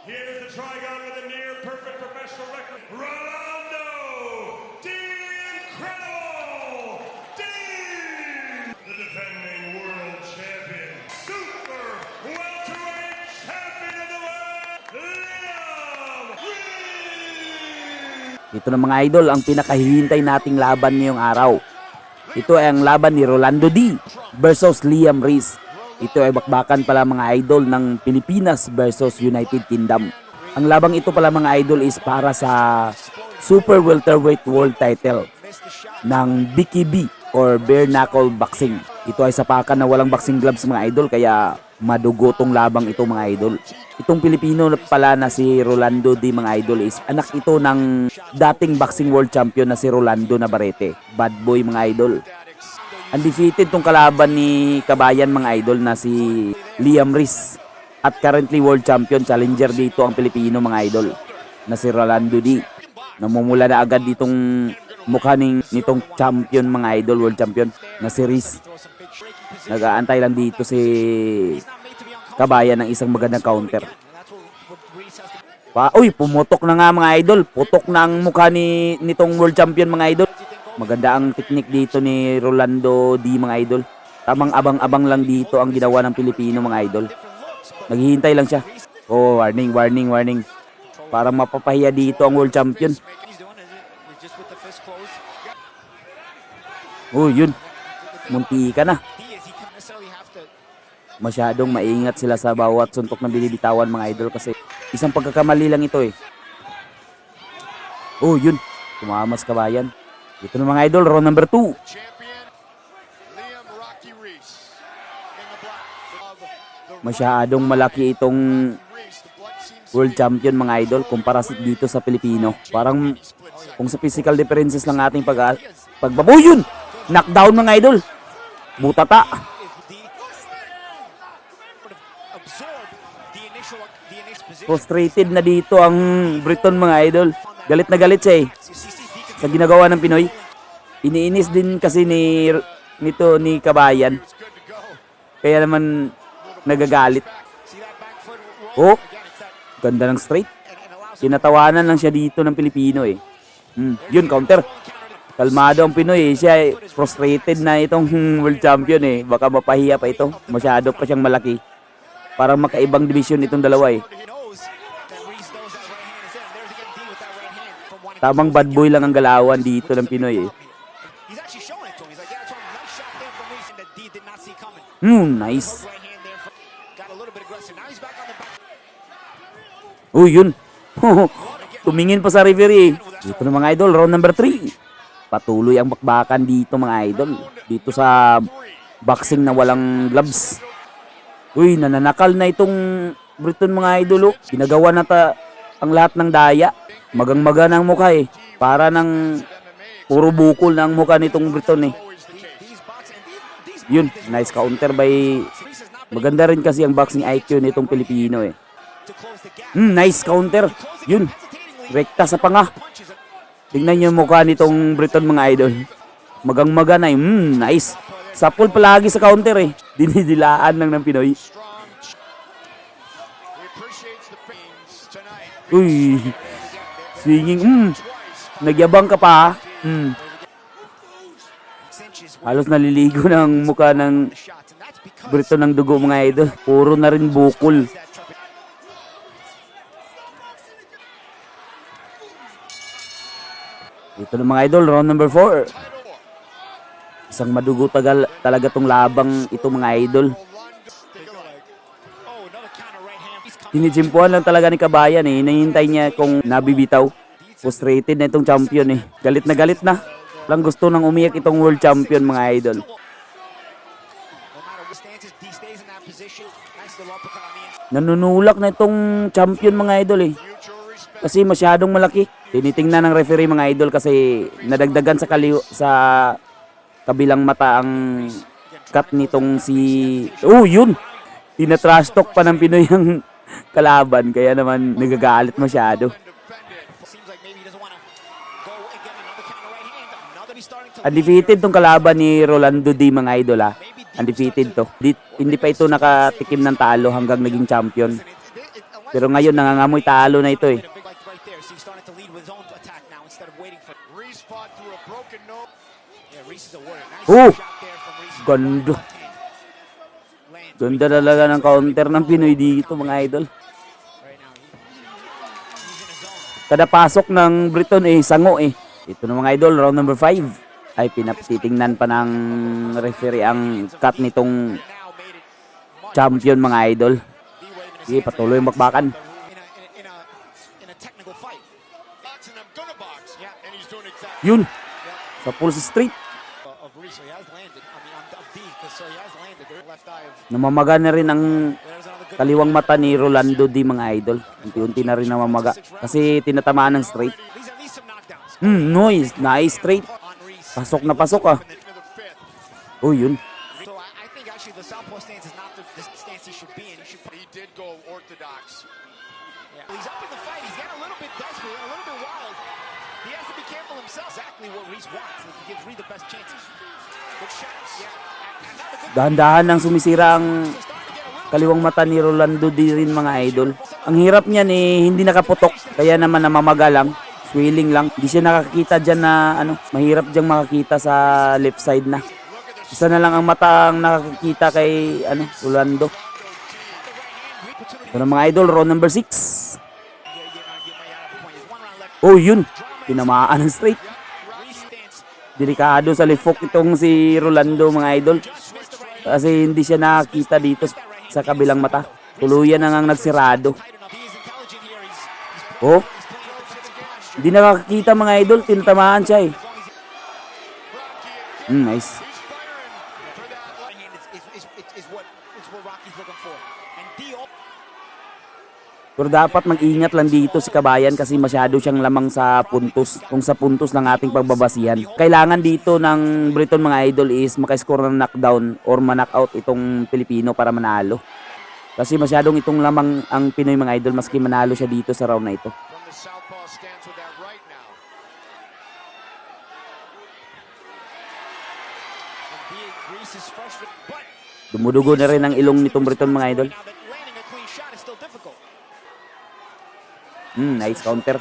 Here is the Trigon with a near perfect professional record. Rolando the Incredible Dean, the defending world champion, super welterweight champion of the world, Liam Reed. Ito na mga idol, ang pinakahihintay nating laban ngayong araw. Ito ay ang laban ni Rolando D versus Liam Reis. Ito ay bakbakan pala mga idol ng Pilipinas versus United Kingdom. Ang labang ito pala mga idol is para sa Super Welterweight World Title ng BKB or Bare Knuckle Boxing. Ito ay sapakan na walang boxing gloves mga idol, kaya madugo tong labang ito mga idol. Itong Pilipino pala na si Rolando D mga idol is anak ito ng dating boxing world champion na si Rolando Navarrete. Bad boy mga idol. Undefeated tong kalaban ni kabayan mga idol na si Liam Reis. At currently world champion challenger dito ang Pilipino mga idol na si Rolando D. Namumula na agad ditong mukha nitong champion mga idol, world champion na si Reis. Nag-aantay lang dito si kabayan ng isang magandang counter. Uy, pumutok na nga mga idol. Putok na ang mukha nitong world champion mga idol. Maganda ang teknik dito ni Rolando D mga idol. Tamang abang-abang lang dito ang ginawa ng Pilipino mga idol. Naghihintay lang siya. Oh, warning, warning, warning. Parang mapapahiya dito ang world champion. Oh, yun. Munti ka na. Masyadong maingat sila sa bawat suntok na binibitawan mga idol kasi isang pagkakamali lang ito eh. Oh, yun. Tumamas kabayan. Ito na mga idol, round number 2. Masyadong malaki itong world champion mga idol kumpara dito sa Pilipino. Parang kung sa physical differences lang ating pagbaboy yun! Knockdown mga idol. Butata. Frustrated na dito ang Briton mga idol. Galit na galit siya eh sa ginagawa ng Pinoy. Iniinis din kasi ni kabayan. Kaya naman nagagalit. Oh, ganda ng straight. Tinatawanan lang siya dito ng Pilipino eh. Yun, counter. Kalmado ang Pinoy eh. Siya eh, frustrated na itong world champion eh. Baka mapahiya pa ito. Masyado pa siyang malaki. Parang makaibang division itong dalawa eh. Tamang bad boy lang ang galawan dito ng Pinoy eh. Nice. Oh, yun. Tumingin pa sa referee eh. Dito na mga idol, round number 3. Patuloy ang bakbakan dito mga idol. Dito sa boxing na walang gloves. Uy, nananakal na itong Briton mga idol oh. Ginagawa na ang lahat ng daya. Magang-maga ng mukha eh. Para ng puro bukol na ang mukha nitong Briton eh. Yun, nice counter by... Maganda rin kasi ang boxing IQ nitong Pilipino eh. Nice counter. Yun, rekta sa panga. Tingnan nyo yung mukha nitong Briton mga idol. Magang-maga na eh. Nice. Sapol palagi sa counter eh. Dinidilaan lang ng Pinoy. Uy, swinging. Nagyabang ka pa. Halos naliligo ng mukha ng Briton ng dugo mga idol. Puro na rin bukol. Ito na mga idol, round number 4. Isang madugo talaga tong labang ito mga idol. Tinijimpuan lang talaga ni kabayan eh. Hinahintay niya kung nabibitaw. Frustrated na itong champion eh. Galit na galit na. Lang gusto nang umiyak itong world champion mga idol. Nanunulak na itong champion mga idol eh. Kasi masyadong malaki. Tinitingnan ng referee mga idol kasi nadagdagan sa kabilang mata ang cut nitong si... Oh, yun! Tinatrash talk pa ng Pinoy ang kalaban. Kaya naman nagagalit masyado. Undefeated tong kalaban ni Rolando D mga idol ha. Undefeated to. Hindi pa ito nakatikim ng talo hanggang naging champion. Pero ngayon nangangamoy talo na ito eh. Reese fought through a broken nose. Ganda. Ganda talaga ng counter ng Pinoy dito mga idol. Kada pasok ng Briton eh, sango eh. Ito na mga idol, round number 5. Ay pinatitingnan pa ng referee ang cut nitong champion mga idol. Sige, patuloy yung bakbakan. Yun, sa Pulse Street. Namamaga na rin ang kaliwang mata ni Rolando D mga idol. Unti-unti na rin namamaga. Kasi tinatamaan ng straight. Nice straight. Pasok na pasok ah. Oh yun. He did go orthodox. He's up in the fight. He's getting a little bit desperate, a little bit wild. He has to be careful himself. Exactly what Reese wants. He gives Reese the best chances. Good shots. Yeah. Dahan-dahan nang sumisira ang kaliwang mata ni Rolando D rin mga idol. Ang hirap niyan eh, hindi nakaputok. Kaya naman namamaga lang. Swelling lang. Hindi siya nakakita dyan na mahirap dyang makakita sa left side na. Isa na lang ang mata ang nakakita kay Rolando. Ito na mga idol, round number 6. Oh yun, tinamaan ng straight. Delikado sa left hook itong si Rolando mga idol. Kasi hindi siya nakakita dito sa kabilang mata. Tuluyan na ngang nagsirado. Oh, hindi nakakita mga idol, tinatamaan siya eh. Nice. Pero dapat mag-ingat lang dito si Kabayan kasi masyado siyang lamang sa puntos. Kung sa puntos ng ating pagbabasihan. Kailangan dito ng Briton mga idol is maka-score ng knockdown or ma-knockout itong Pilipino para manalo. Kasi masyadong itong lamang ang Pinoy mga idol maski manalo siya dito sa round na ito. Dumudugo na rin ang ilong nitong Briton mga idol. Nice counter.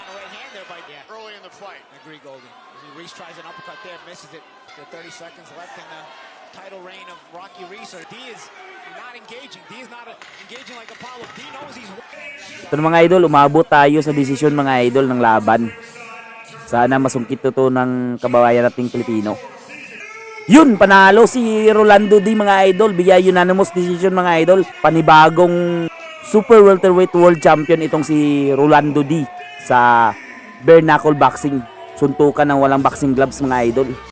Reese tries an uppercut there, misses it. 30 seconds left in the title reign of Rocky Reese. D is not engaging. D is not engaging like Apollo. D knows he's Ito na mga idol, umabot tayo sa desisyon mga idol ng laban. Sana masungkit to ng kababayan nating Pilipino. Yun, panalo si Rolando D mga idol. Via unanimous decision mga idol. Panibagong Super Welterweight World Champion itong si Rolando D sa bare knuckle boxing. Suntukan ng walang boxing gloves mga idol.